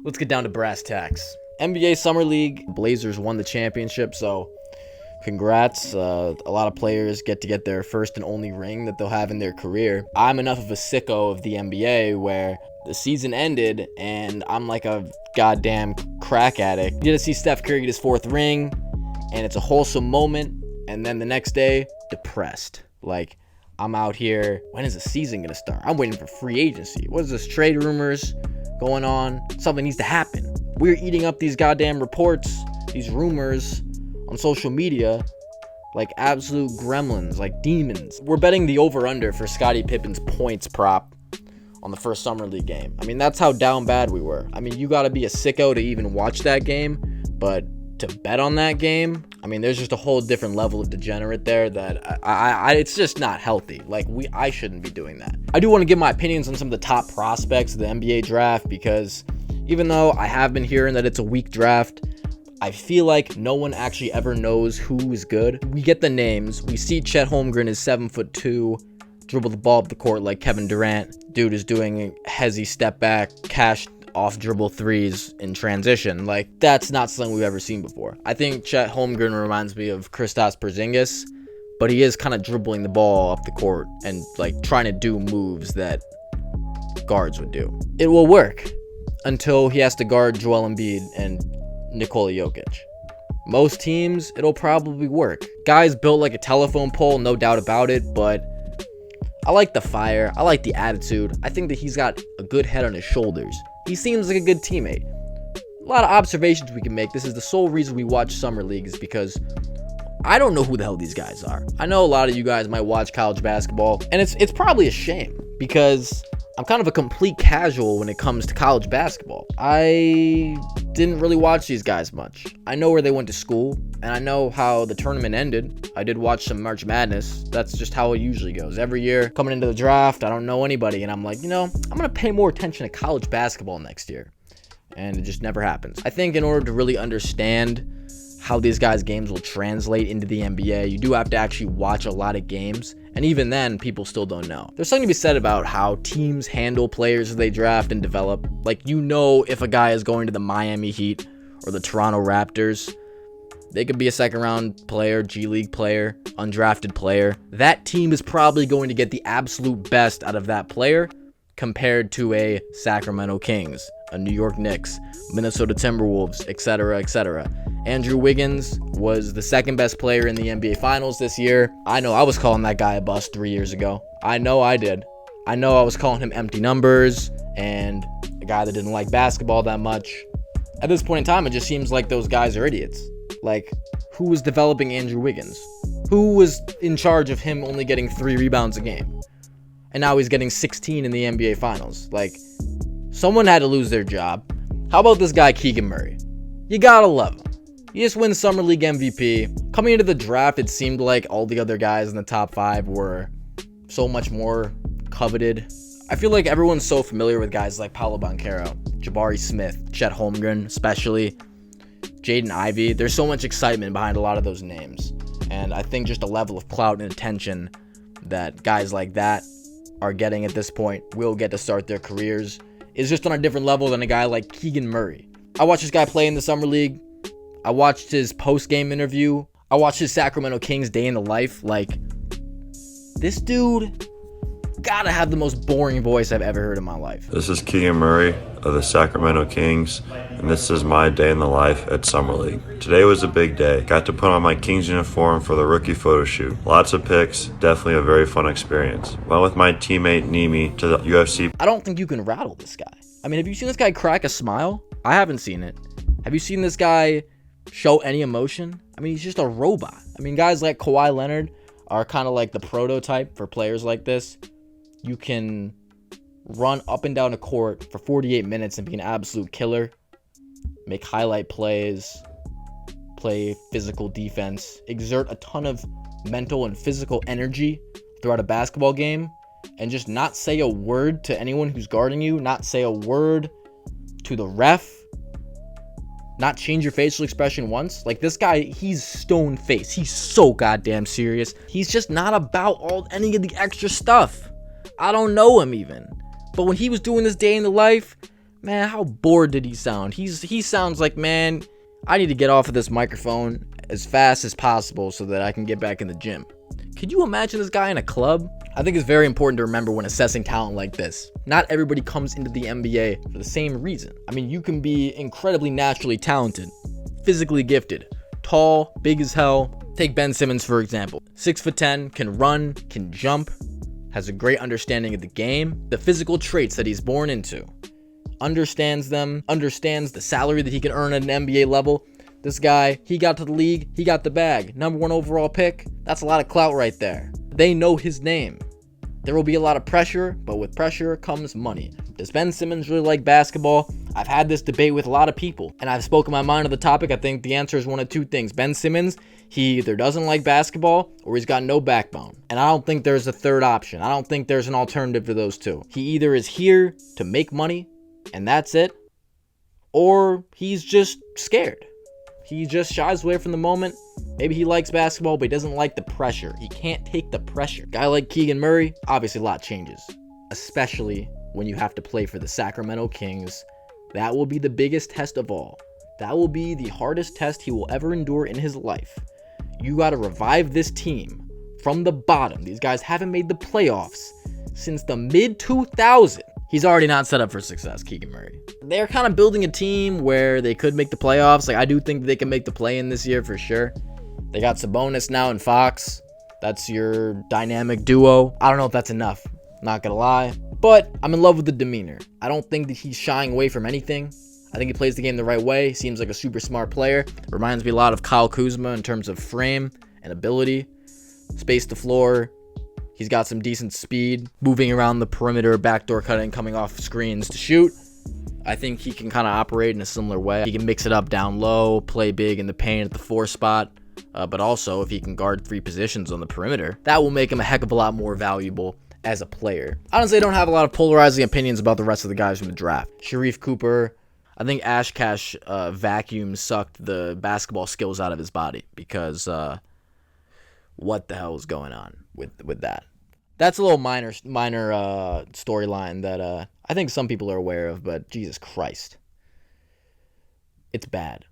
let's get down to brass tacks. NBA Summer League, Blazers won the championship, so congrats. A lot of players get to get their first and only ring that they'll have in their career. I'm enough of a sicko of the NBA where the season ended and I'm like a goddamn crack addict. You get to see Steph Curry get his fourth ring, and it's a wholesome moment, and then the next day, depressed. Like, I'm out here, when is the season gonna start? I'm waiting for free agency. What is this, trade rumors going on? Something needs to happen. We're eating up these goddamn reports, these rumors on social media like absolute gremlins, like demons. We're betting the over-under for Scottie Pippen's points prop on the first Summer League game. I mean, that's how down bad we were. I mean, you gotta be a sicko to even watch that game, but to bet on that game, I mean, there's just a whole different level of degenerate there that it's just not healthy. Like, I shouldn't be doing that. I do want to give my opinions on some of the top prospects of the NBA draft, because even though I have been hearing that it's a weak draft, I feel like no one actually ever knows who is good. We get the names. We see Chet Holmgren is 7'2", dribble the ball up the court like Kevin Durant. Dude is doing hezzy step back, cash off dribble threes in transition. Like, that's not something we've ever seen before. I think Chet Holmgren reminds me of Kristaps Porzingis, but he is kind of dribbling the ball up the court and like trying to do moves that guards would do. It will work until he has to guard Joel Embiid and Nikola Jokic. Most teams, it'll probably work. Guy's built like a telephone pole, no doubt about it, but I like the fire. I like the attitude. I think that he's got a good head on his shoulders. He seems like a good teammate. A lot of observations we can make. This is the sole reason we watch Summer League, is because I don't know who the hell these guys are. I know a lot of you guys might watch college basketball, and it's probably a shame, because I'm kind of a complete casual when it comes to college basketball. I didn't really watch these guys much. I know where they went to school, and I know how the tournament ended. I did watch some March Madness. That's just how it usually goes. Every year, coming into the draft, I don't know anybody, and I'm like, I'm going to pay more attention to college basketball next year. And it just never happens. I think in order to really understand how these guys' games will translate into the NBA, you do have to actually watch a lot of games. And even then, people still don't know. There's something to be said about how teams handle players as they draft and develop. Like, if a guy is going to the Miami Heat or the Toronto Raptors, they could be a second-round player, G League player, undrafted player. That team is probably going to get the absolute best out of that player compared to a Sacramento Kings, a New York Knicks, Minnesota Timberwolves, etc., etc. Andrew Wiggins was the second best player in the NBA Finals this year. I know I was calling that guy a bust 3 years ago. I know I did. I know I was calling him empty numbers and a guy that didn't like basketball that much. At this point in time, it just seems like those guys are idiots. Like, who was developing Andrew Wiggins? Who was in charge of him only getting 3 rebounds a game? And now he's getting 16 in the NBA Finals. Like, someone had to lose their job. How about this guy, Keegan Murray? You gotta love him. He just wins Summer League MVP. Coming into the draft, it seemed like all the other guys in the top 5 were so much more coveted. I feel like everyone's so familiar with guys like Paolo Banchero, Jabari Smith, Chet Holmgren especially, Jaden Ivey. There's so much excitement behind a lot of those names. And I think just a level of clout and attention that guys like that are getting at this point, will get to start their careers, is just on a different level than a guy like Keegan Murray. I watched this guy play in the Summer League. I watched his post-game interview. I watched his Sacramento Kings day in the life. Like, this dude gotta have the most boring voice I've ever heard in my life. This is Keegan Murray of the Sacramento Kings, and this is my day in the life at Summer League. Today was a big day. Got to put on my Kings uniform for the rookie photo shoot. Lots of pics, definitely a very fun experience. Went with my teammate Nimi to the UFC. I don't think you can rattle this guy. I mean, have you seen this guy crack a smile? I haven't seen it. Have you seen this guy show any emotion? I mean, he's just a robot. I mean, guys like Kawhi Leonard are kind of like the prototype for players like this. You can run up and down a court for 48 minutes and be an absolute killer, make highlight plays, play physical defense, exert a ton of mental and physical energy throughout a basketball game, and just not say a word to anyone who's guarding you, not say a word to the ref, not change your facial expression once. Like, this guy, he's stone faced. He's so goddamn serious. He's just not about any of the extra stuff. I don't know him even. But when he was doing this day in the life, Man, how bored did he sound? He sounds like, man, I need to get off of this microphone as fast as possible so that I can get back in the gym. Could you imagine this guy in a club? I think it's very important to remember when assessing talent like this. Not everybody comes into the NBA for the same reason. I mean, you can be incredibly naturally talented, physically gifted, tall, big as hell. Take Ben Simmons, for example. 6'10", can run, can jump, has a great understanding of the game, the physical traits that he's born into, understands them, understands the salary that he can earn at an NBA level. This guy, he got to the league, he got the bag. Number 1 overall pick, that's a lot of clout right there. They know his name. There will be a lot of pressure, but with pressure comes money. Does Ben Simmons really like basketball? I've had this debate with a lot of people, and I've spoken my mind on the topic. I think the answer is one of two things. Ben Simmons, he either doesn't like basketball or he's got no backbone. And I don't think there's a third option. I don't think there's an alternative to those two. He either is here to make money, and that's it, or he's just scared. He just shies away from the moment. Maybe he likes basketball, but he doesn't like the pressure. He can't take the pressure. Guy like Keegan Murray, obviously a lot changes, especially when you have to play for the Sacramento Kings. That will be the biggest test of all. That will be the hardest test he will ever endure in his life. You got to revive this team from the bottom. These guys haven't made the playoffs since the mid-2000s. He's already not set up for success, Keegan Murray. They're kind of building a team where they could make the playoffs. Like, I do think they can make the play-in this year for sure. They got Sabonis now and Fox. That's your dynamic duo. I don't know if that's enough, not gonna lie. But I'm in love with the demeanor. I don't think that he's shying away from anything. I think he plays the game the right way. Seems like a super smart player. Reminds me a lot of Kyle Kuzma in terms of frame and ability. Space the floor. He's got some decent speed, moving around the perimeter, backdoor cutting, coming off screens to shoot. I think he can kind of operate in a similar way. He can mix it up down low, play big in the paint at the 4 spot, but also if he can guard 3 positions on the perimeter, that will make him a heck of a lot more valuable as a player. Honestly, I don't have a lot of polarizing opinions about the rest of the guys from the draft. Sharif Cooper, I think Ash Cash vacuum sucked the basketball skills out of his body because what the hell is going on with that? That's a little minor storyline that I think some people are aware of, but Jesus Christ, it's bad.